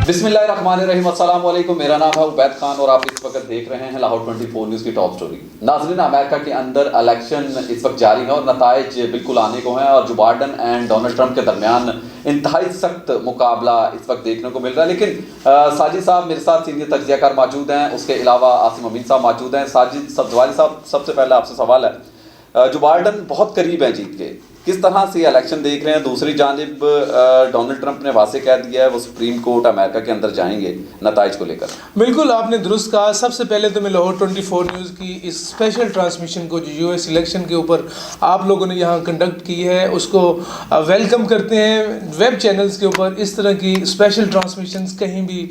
बिस्मिल्लाहिर्रहमानिर्रहीम, अस्सलाम वालेकुम। मेरा नाम है उबैद खान और आप इस वक्त देख रहे हैं लाहौर 24 न्यूज़ की टॉप स्टोरी। नाज़रीन, अमेरिका के अंदर इलेक्शन इस वक्त जारी है और नताइज बिल्कुल आने को हैं और जो बाइडन एंड डोनाल्ड ट्रंप के दरमियान इंतहाई सख्त मुकाबला इस वक्त देखने को मिल रहा है। लेकिन साजिद साहब मेरे साथ सीनियर तज्ज़ियाकार मौजूद हैं, उसके अलावा आसिम अमीन साहब मौजूद हैं। साजिद सब्जवारी साहब, सबसे पहले आपसे सवाल है, जो बाइडन बहुत करीब हैं जीत के, किस तरह से इलेक्शन देख रहे हैं? दूसरी जानिब डोनाल्ड ट्रंप ने वासे कह दिया है वो सुप्रीम कोर्ट अमेरिका के अंदर जाएंगे नताइज को लेकर। बिल्कुल, आपने दुरुस्त कहा। सबसे पहले तो मैं लाहौर 24 न्यूज़ की इस स्पेशल ट्रांसमिशन को जो यूएस इलेक्शन के ऊपर आप लोगों ने यहाँ कंडक्ट की है उसको वेलकम करते हैं। वेब चैनल्स के ऊपर इस तरह की स्पेशल ट्रांसमिशंस कहीं भी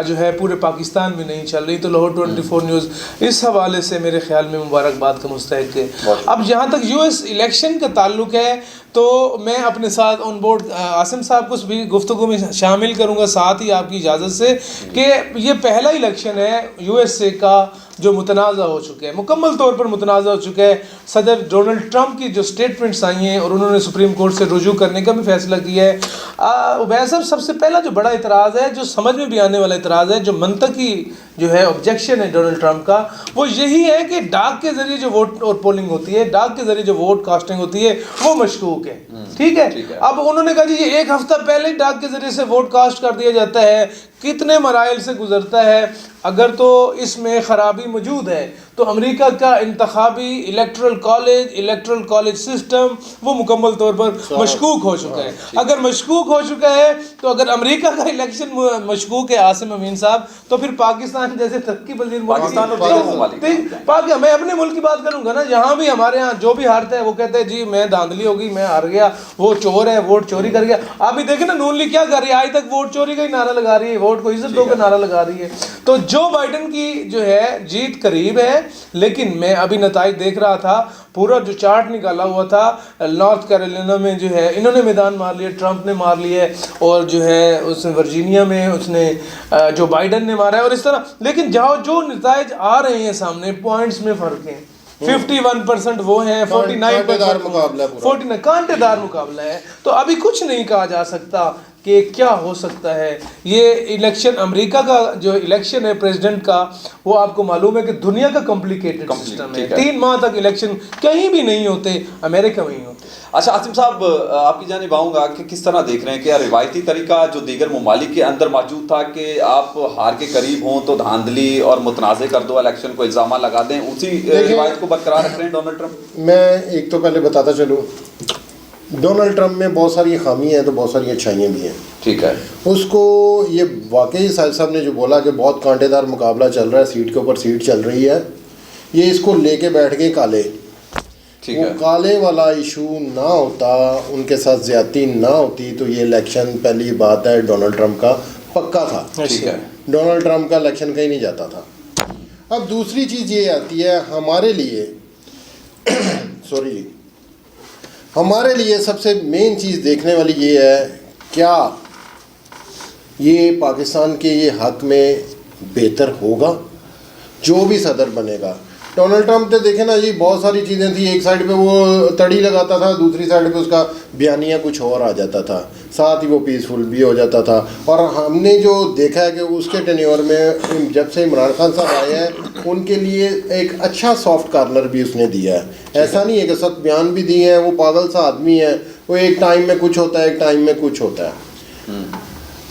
जो है पूरे पाकिस्तान में नहीं चल रही, तो लाहौर 24 न्यूज़ इस हवाले से मेरे ख्याल में मुबारकबाद का मुस्तहिक है। अब जहाँ तक यूएस इलेक्शन का ताल्लुक है तो मैं अपने साथ ऑन बोर्ड आसिम साहब को भी गुफ्तगू में शामिल करूंगा, साथ ही आपकी इजाज़त से, कि ये पहला इलेक्शन है यूएसए का जो मुतनाज़ा हो चुका है, मुकम्मल तौर पर मुतनाज़ा हो चुका है। सदर डोनाल्ड ट्रंप की जो स्टेटमेंट्स आई हैं और उन्होंने सुप्रीम कोर्ट से रुजू करने का भी फैसला किया है। उबैद साहब, सबसे पहला जो बड़ा इतराज़ है, जो समझ में भी आने वाला इतराज़ है, जो मंतकी जो है ऑब्जेक्शन है डोनाल्ड ट्रंप का, वो यही है कि डाक के ज़रिए जो वोट और पोलिंग होती है, डाक के ज़रिए जो वोट कास्टिंग होती है, वो मशकूक है। ठीक है। अब उन्होंने कहा जी ये एक हफ्ता पहले डाक के ज़रिए से वोट कास्ट कर दिया जाता है, कितने मराइल से गुजरता है। अगर तो इसमें ख़राबी मौजूद है तो अमेरिका का इंतखाबी इलेक्ट्रल कॉलेज सिस्टम वो मुकम्मल तौर पर मशकूक हो चुका है। अगर मशकूक हो चुका है तो अगर अमेरिका का इलेक्शन मशकूक है आसिम अमीन साहब, तो फिर पाकिस्तान जैसे तरक्की पजीर पाकिस्तान और मैं अपने मुल्क की बात करूँगा ना, जहाँ भी हमारे यहाँ जो भी हारता है वो कहते हैं जी मैं धांधली होगी, मैं हार गया, वो चोर है, वोट चोरी कर गया। आप भी देखें ना, नून लीग क्या कर रही है, आज तक वोट चोरी का ही नारा लगा रही है, वोट को इज्जत दो का नारा लगा रही है। तो जो बाइडन की जो है जीत करीब है, लेकिन मैं अभी नताइज देख रहा था, पूरा जो चार्ट निकाला हुआ था, नॉर्थ कैरोलिना में जो है इन्होंने मैदान मार लिया, ट्रंप ने मार लिया, और जो है उसने वर्जीनिया में उसने जो बाइडन ने मारा है, और इस तरह। लेकिन जहाँ जो नताइज आ रहे हैं सामने, पॉइंट्स में फ़र्क है। 51% वो है, 49 कांटेदार मुकाबला है। तो अभी कुछ नहीं कहा जा सकता कि क्या हो सकता है। ये इलेक्शन, अमेरिका का जो इलेक्शन है प्रेसिडेंट का, वो आपको मालूम है कि दुनिया का कॉम्प्लिकेटेड सिस्टम है। 3 माह तक इलेक्शन कहीं भी नहीं होते, अमेरिका में ही होते। अच्छा आसिम साहब, आपकी जानिब आऊँगा कि किस तरह देख रहे हैं, क्या रिवायती तरीका जो दीगर ममालिक के अंदर मौजूद था कि आप हार के करीब हों तो धांधली और मुतनाज़ कर दो इलेक्शन को, इल्ज़ाम लगा दें, उसी रिवायत को बरकरार रख रहे हैं डोनाल्ड ट्रंप? मैं एक तो पहले बताता चलूँ, डोनाल्ड ट्रंप में बहुत सारी खामियाँ हैं तो बहुत सारी अच्छाइयाँ भी हैं। ठीक है। उसको ये वाकई साहिब साहब ने जो बोला कि बहुत कांटेदार मुकाबला चल रहा है, सीट के ऊपर सीट चल रही है, ये इसको लेके बैठ गए काले। वो काले वाला इशू ना होता, उनके साथ ज़्यादती ना होती, तो ये इलेक्शन पहली बात है डोनाल्ड ट्रंप का पक्का था। ठीक है। डोनाल्ड ट्रंप का इलेक्शन कहीं नहीं जाता था। अब दूसरी चीज़ ये आती है हमारे लिए हमारे लिए सबसे मेन चीज़ देखने वाली ये है, क्या ये पाकिस्तान के ये हक में बेहतर होगा जो भी सदर बनेगा। डोनाल्ड ट्रंप ने देखे ना जी, बहुत सारी चीज़ें थी, एक साइड पे वो तड़ी लगाता था, दूसरी साइड पे उसका बयानिया कुछ और आ जाता था, साथ ही वो पीसफुल भी हो जाता था। और हमने जो देखा है कि उसके टेन्योर में जब से इमरान खान साहब आए हैं, उनके लिए एक अच्छा सॉफ्ट कार्नर भी उसने दिया है। ऐसा नहीं है कि सख्त बयान भी दिए हैं, वो पागल सा आदमी है, वो एक टाइम में कुछ होता है, एक टाइम में कुछ होता है।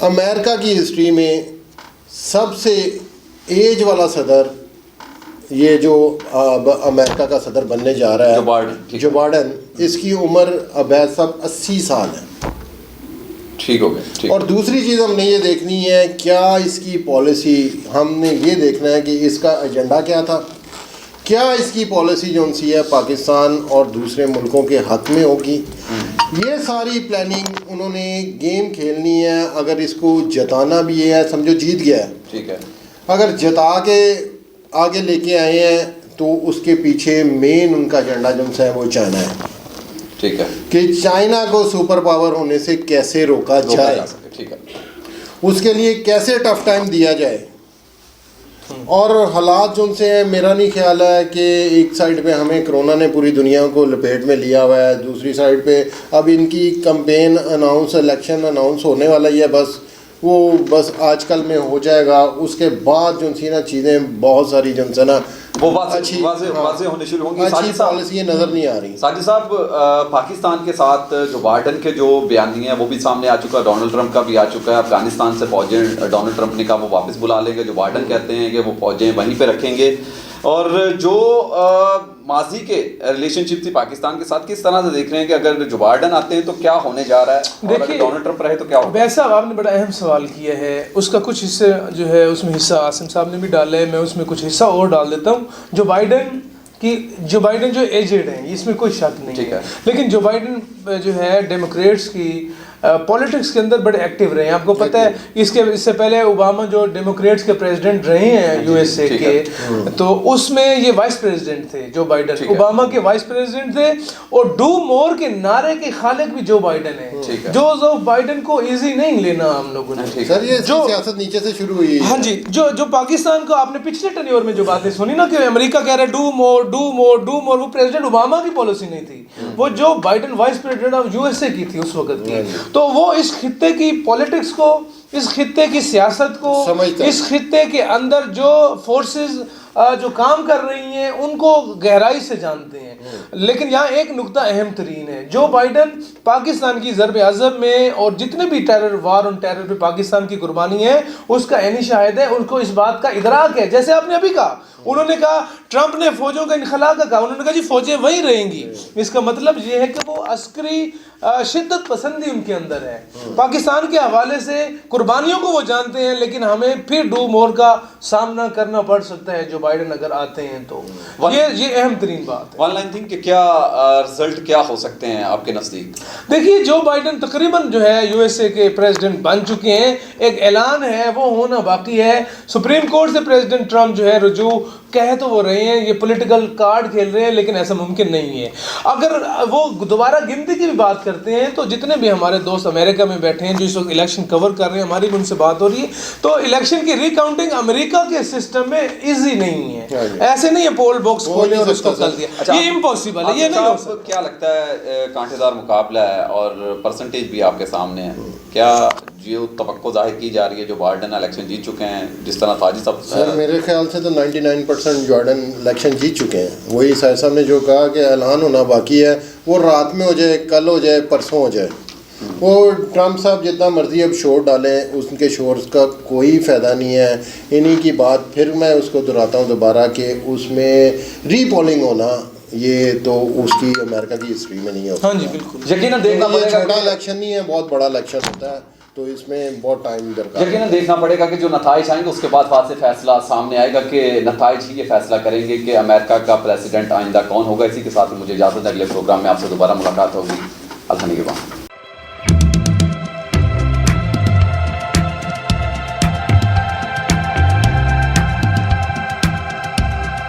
अमेरिका की हिस्ट्री में सबसे एज वाला सदर, ये जो अब अमेरिका का सदर बनने जा रहा है जो बाइडन, इसकी उम्र अवैध सब 80 साल है। ठीक हो गया। और दूसरी चीज़ हमने ये देखनी है, क्या इसकी पॉलिसी, हमने ये देखना है कि इसका एजेंडा क्या था, क्या इसकी पॉलिसी जो सी है पाकिस्तान और दूसरे मुल्कों के हक में होगी। ये सारी प्लानिंग उन्होंने गेम खेलनी है। अगर इसको जताना भी है, समझो जीत गया है, ठीक है, अगर जता के आगे लेके आए हैं तो उसके पीछे मेन उनका एजेंडा जो है वो चाइना है। ठीक है, कि चाइना को सुपर पावर होने से कैसे रोका जाए, ठीक है, उसके लिए कैसे टफ टाइम दिया जाए। और हालात जो उनसे है, मेरा नहीं ख्याल है कि एक साइड पे हमें कोरोना ने पूरी दुनिया को लपेट में लिया हुआ है, दूसरी साइड पे अब इनकी कैंपेन अनाउंस, इलेक्शन अनाउंस होने वाला ही है, बस वो बस आजकल में हो जाएगा, उसके बाद जो सी ना चीज़ें बहुत सारी जो है ना वो वाज़ेह होने शुरू होंगी। अच्छी पॉलिसी नज़र नहीं आ रही। साजिद साहब, पाकिस्तान के साथ जो बाइडेन के जो बयानी है वो भी सामने आ चुका है, डोनाल्ड ट्रंप का भी आ चुका है। अफगानिस्तान से फौजें डोनाल्ड ट्रंप ने कहा वो वापस बुला लेंगे, जो बाइडेन कहते हैं कि वो फौजें वहीं पे रखेंगे। और जो माजी के रिलेशनशिप थी पाकिस्तान के साथ, किस तरह से देख रहे हैं कि अगर जो बाइडेन आते हैं तो क्या होने जा रहा है, और अगर डोनाल्ड ट्रंप रहे तो क्या होगा? वैसा आपने बड़ा अहम सवाल किया है, उसका कुछ हिस्से जो है उसमें हिस्सा आसिम साहब ने भी डाला है, मैं उसमें कुछ हिस्सा और डाल देता हूँ। जो बाइडेन जो एजेड हैं इसमें कोई शक नहीं है, लेकिन जो बाइडेन जो है डेमोक्रेट्स की पॉलिटिक्स के अंदर बड़े एक्टिव रहे हैं। आपको पता है इससे पहले ओबामा जो डेमोक्रेट्स के प्रेसिडेंट रहे हैं यूएसए के, तो उसमें ये वाइस प्रेसिडेंट थे जो बाइडेन, ओबामा के वाइस प्रेसिडेंट थे। और डू मोर के नारे के खालिक भी जो बाइडेन है। जो बाइडेन को इजी नहीं लेना हम लोगों ने, सर ये जो सियासत नीचे से शुरू हुई है। हाँ जी, जो पाकिस्तान को आपने पिछले टेन्योर में जो बातें सुनी ना कि अमेरिका कह रहा है do more do more do more, वो प्रेसिडेंट ओबामा की पॉलिसी नहीं थी, वो Joe Biden vice president of USA की थी उस वक्त की। तो वो इस खित्ते की पॉलिटिक्स को, इस खित्ते की सियासत को, इस खित्ते के अंदर जो फोर्सेस जो काम कर रही हैं उनको गहराई से जानते हैं। लेकिन यहाँ एक नुक्ता अहम तरीन है, जो बाइडेन पाकिस्तान की ज़रब अज़ब में और जितने भी टेरर वार ऑन टेरर पे पाकिस्तान की कुर्बानी है उसका ऐनी शाहिद है, उनको इस बात का इदराक है। जैसे आपने अभी कहा, उन्होंने कहा ट्रंप ने फौजों का इनखला का कहा, उन्होंने कहा जी फौजें वहीं रहेंगी। इसका मतलब ये है कि वो अस्करी शिद्दत पसंदी उनके अंदर है। पाकिस्तान के हवाले से कुर्बानियों को वो जानते हैं, लेकिन हमें फिर डू मोर का सामना करना पड़ सकता है जो बाइडेन अगर आते हैं तो। ये अहम तरीन बात है। वन लाइन थिंक कि क्या रिजल्ट क्या हो सकते हैं आपके नज़दीक? देखिए, जो बाइडेन तकरीबन जो है यूएसए के प्रेसिडेंट बन चुके हैं, एक ऐलान है वो होना बाकी है। सुप्रीम कोर्ट से प्रेसिडेंट ट्रंप जो है रुजू कह तो वो रहे हैं, ये पॉलिटिकल कार्ड खेल रहे हैं, लेकिन ऐसा मुमकिन नहीं है। अगर वो दोबारा गिनती की भी बात करते हैं तो जितने भी हमारे दोस्त अमेरिका में बैठे हैं जो इस वक्त इलेक्शन कवर कर रहे हैं, हमारी भी उनसे बात हो रही है, तो इलेक्शन की रिकाउंटिंग अमेरिका के सिस्टम में इजी नहीं है। ऐसे नहीं है पोल बॉक्स खोले और उसको कर दिया, ये इम्पॉसिबल है, ये नहीं हो सकता। क्या लगता है कांटेदार मुकाबला है और परसेंटेज भी आपके सामने है, क्या जो तवक्को जाहिर की जा रही है जो बाइडेन इलेक्शन जीत चुके हैं, जिस तरह साजिद साहब? सर मेरे ख्याल से तो 99% बाइडेन इलेक्शन जीत चुके हैं। वही साहिब साहब ने जो कहा कि ऐलान होना बाकी है, वो रात में हो जाए, कल हो जाए, परसों हो जाए। वो ट्रंप साहब जितना मर्जी अब शोर डालें, उसके शोर का कोई फ़ायदा नहीं है। इन्हीं की बात फिर मैं उसको दोहराता हूँ दोबारा कि उसमें रीपोलिंग होना ये तो उसकी अमेरिका की हिस्ट्री में नहीं होता। हाँ जी बिल्कुल, यकीनन देखना पड़ेगा। छोटा इलेक्शन नहीं है, बहुत बड़ा इलेक्शन होता है, तो इसमें बहुत टाइम दरकार। यकीनन देखना पड़ेगा कि जो नताइज आएंगे उसके बाद फासले फैसला सामने आएगा कि नताइज ही ये फैसला करेंगे कि अमेरिका का प्रेसिडेंट आइंदा कौन होगा। इसी के साथ मुझे इजाज़त है, अगले प्रोग्राम में आपसे दोबारा मुलाकात होगी। अल्लाह के बाद।